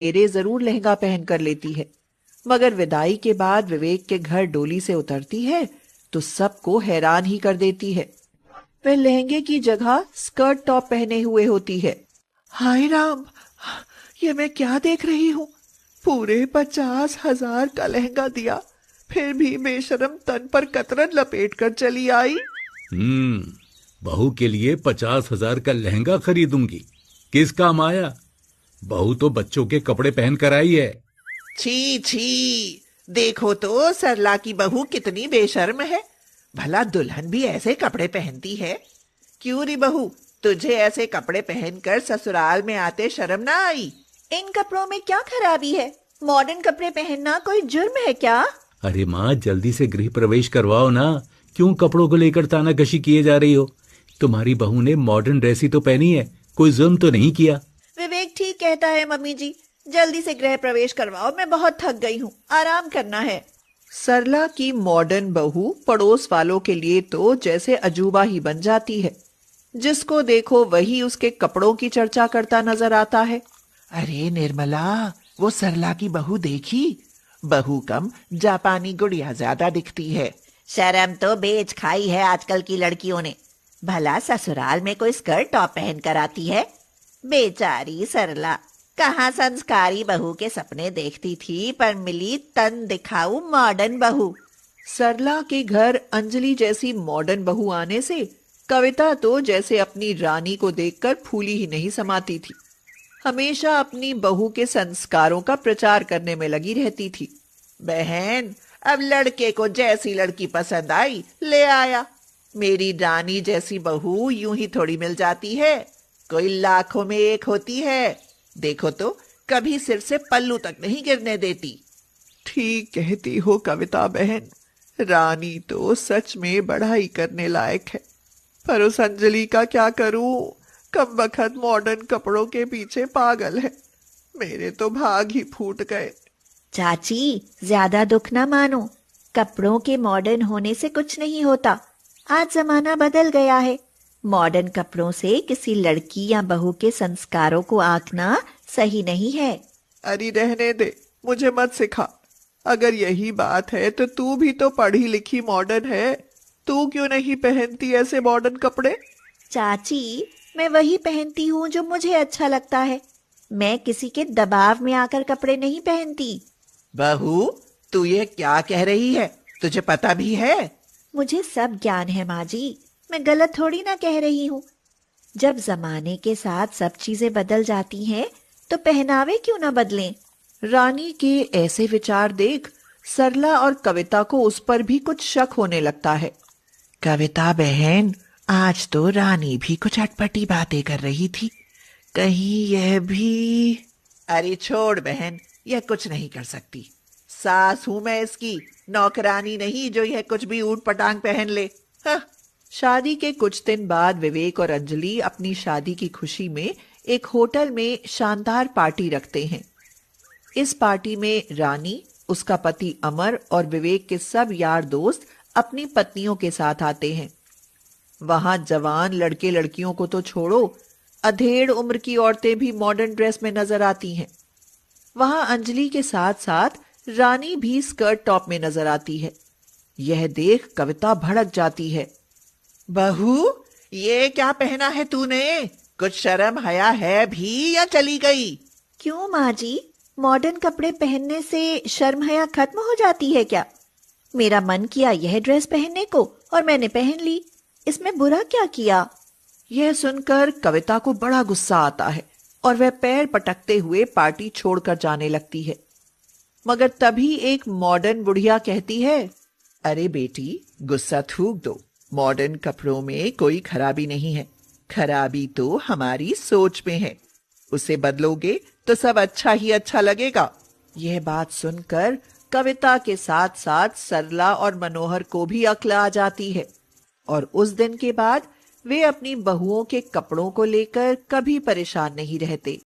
मेरे जरूर लहंगा पहन कर लेती है। मगर विदाई के बाद विवेक के घर डोली से उतरती है तो सबको हैरान ही कर देती है। वह लहंगे की जगह स्कर्ट टॉप पहने हुए होती है। हाय राम, ये मैं क्या देख रही हूँ? पूरे 50,000 का लहंगा दिया, फिर भी बेशरम तन पर कतरन लपेट कर चली आई। बहू के लिए 50,000 का लहंगा खरीदूंगी? किस काम आया? बहू तो बच्चों के कपड़े पहन कर आई है। छी छी, देखो तो सरला की बहू कितनी बेशर्म है। भला दुल्हन भी ऐसे कपड़े पहनती है? क्यों री बहू, तुझे ऐसे कपड़े पहनकर ससुराल में आते शर्म ना आई? इन कपड़ों में क्या खराबी है? मॉडर्न कपड़े पहनना कोई जुर्म है क्या? अरे माँ, जल्दी से गृह प्रवेश करवाओ ना। क्यों कपड़ों को लेकर तानाकशी किए जा रही हो? तुम्हारी बहू ने मॉडर्न ड्रेस ही तो पहनी है, कोई जुर्म तो नहीं किया। विवेक ठीक कहता है मम्मी जी, जल्दी से गृह प्रवेश करवाओ, मैं बहुत थक गई हूँ, आराम करना है। सरला की मॉडर्न बहू पड़ोस वालों के लिए तो जैसे अजूबा ही बन जाती है। जिसको देखो वही उसके कपड़ों की चर्चा करता नजर आता है। अरे निर्मला, वो सरला की बहू देखी? बहू कम जापानी गुड़िया ज्यादा दिखती है। शर्म तो बेच खाई है आजकल की लड़कियों ने। भला ससुराल में कोई स्कर्ट टॉप पहन कर आती है? बेचारी सरला, कहाँ संस्कारी बहू के सपने देखती थी, पर मिली तन दिखाऊ मॉडर्न बहू। सरला के घर अंजलि जैसी मॉडर्न बहू आने से कविता तो जैसे अपनी रानी को देखकर फूली ही नहीं समाती थी। हमेशा अपनी बहू के संस्कारों का प्रचार करने में लगी रहती थी। बहन, अब लड़के को जैसी लड़की पसंद आई ले आया। मेरी रानी जैसी बहू यूं ही थोड़ी मिल जाती है, कोई लाखों में एक होती है। देखो तो, कभी सिर से पल्लू तक नहीं गिरने देती। ठीक कहती हो कविता बहन, रानी तो सच में बढ़ाई करने लायक है। पर उस अंजलि का क्या करूं? कमबख्त मॉडर्न कपड़ों के पीछे पागल है। मेरे तो भाग ही फूट गए। चाची, ज्यादा दुख ना मानो, कपड़ों के मॉडर्न होने से कुछ नहीं होता। आज जमाना बदल गया है। मॉडर्न कपड़ों से किसी लड़की या बहू के संस्कारों को आंकना सही नहीं है। अरे रहने दे, मुझे मत सिखा। अगर यही बात है तो तू भी तो पढ़ी लिखी मॉडर्न है, तू क्यों नहीं पहनती ऐसे मॉडर्न कपड़े? चाची, मैं वही पहनती हूँ जो मुझे अच्छा लगता है। मैं किसी के दबाव में आकर कपड़े नहीं पहनती। बहू, तू ये क्या कह रही है? तुझे पता भी है? मुझे सब ज्ञान है माँ जी, मैं गलत थोड़ी ना कह रही हूँ। जब जमाने के साथ सब चीजें बदल जाती हैं, तो पहनावे क्यों ना बदलें? रानी के ऐसे विचार देख सरला और कविता को उस पर भी कुछ शक होने लगता है। कविता बहन, आज तो रानी भी कुछ अटपटी बातें कर रही थी। कहीं यह भी... अरे छोड़ बहन, यह कुछ नहीं कर सकती। सास हूं मैं इसकी, नौकरानी नहीं जो यह कुछ भी ऊट पटांग पहन ले। हाँ। शादी के कुछ दिन बाद विवेक और अंजलि अपनी शादी की खुशी में एक होटल में शानदार पार्टी रखते हैं। इस पार्टी में रानी, उसका पति अमर और विवेक के सब यार दोस्त अपनी पत्नियों के साथ आते हैं। वहां जवान लड़के लड़कियों को तो छोड़ो, अधेड़ उम्र की औरतें भी मॉडर्न ड्रेस में नजर आती हैं। वहां अंजलि के साथ साथ रानी भी स्कर्ट टॉप में नजर आती है। यह देख कविता भड़क जाती है। बहू, ये क्या पहना है तूने? कुछ शर्म हया है भी या चली गई? क्यों माँ जी, मॉडर्न कपड़े पहनने से शर्म हया खत्म हो जाती है क्या? मेरा मन किया यह ड्रेस पहनने को और मैंने पहन ली, इसमें बुरा क्या किया? यह सुनकर कविता को बड़ा गुस्सा आता है और वह पैर पटकते हुए पार्टी छोड़कर जाने लगती है। मगर तभी एक मॉडर्न बुढ़िया कहती है, अरे बेटी, गुस्सा थूक दो। मॉडर्न कपड़ों में कोई खराबी नहीं है, खराबी तो हमारी सोच में है। उसे बदलोगे तो सब अच्छा ही अच्छा लगेगा। यह बात सुनकर कविता के साथ साथ सरला और मनोहर को भी अक्ल आ जाती है और उस दिन के बाद वे अपनी बहुओं के कपड़ों को लेकर कभी परेशान नहीं रहते।